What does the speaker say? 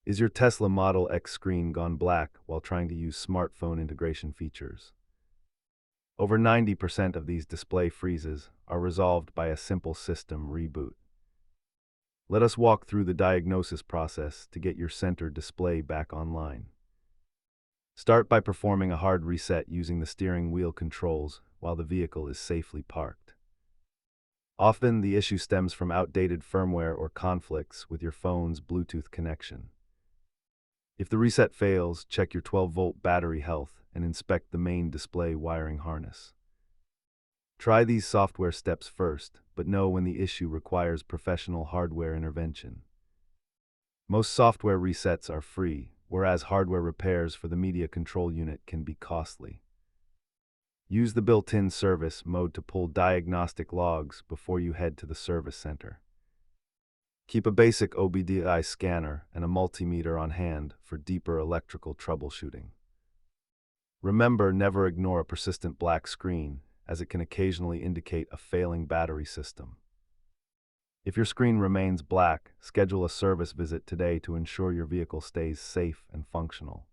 Is your Tesla Model X screen gone black while trying to use smartphone integration features? Over 90% of these display freezes are resolved by a simple system reboot. Let us walk through the diagnosis process to get your center display back online. Start by performing a hard reset using the steering wheel controls while the vehicle is safely parked. Often, the issue stems from outdated firmware or conflicts with your phone's Bluetooth connection. If the reset fails, check your 12-volt battery health and inspect the main display wiring harness. Try these software steps first, but know when the issue requires professional hardware intervention. Most software resets are free, whereas hardware repairs for the media control unit can be costly. Use the built-in service mode to pull diagnostic logs before you head to the service center. Keep a basic OBD-I scanner and a multimeter on hand for deeper electrical troubleshooting. Remember, never ignore a persistent black screen, as it can occasionally indicate a failing battery system. If your screen remains black, schedule a service visit today to ensure your vehicle stays safe and functional.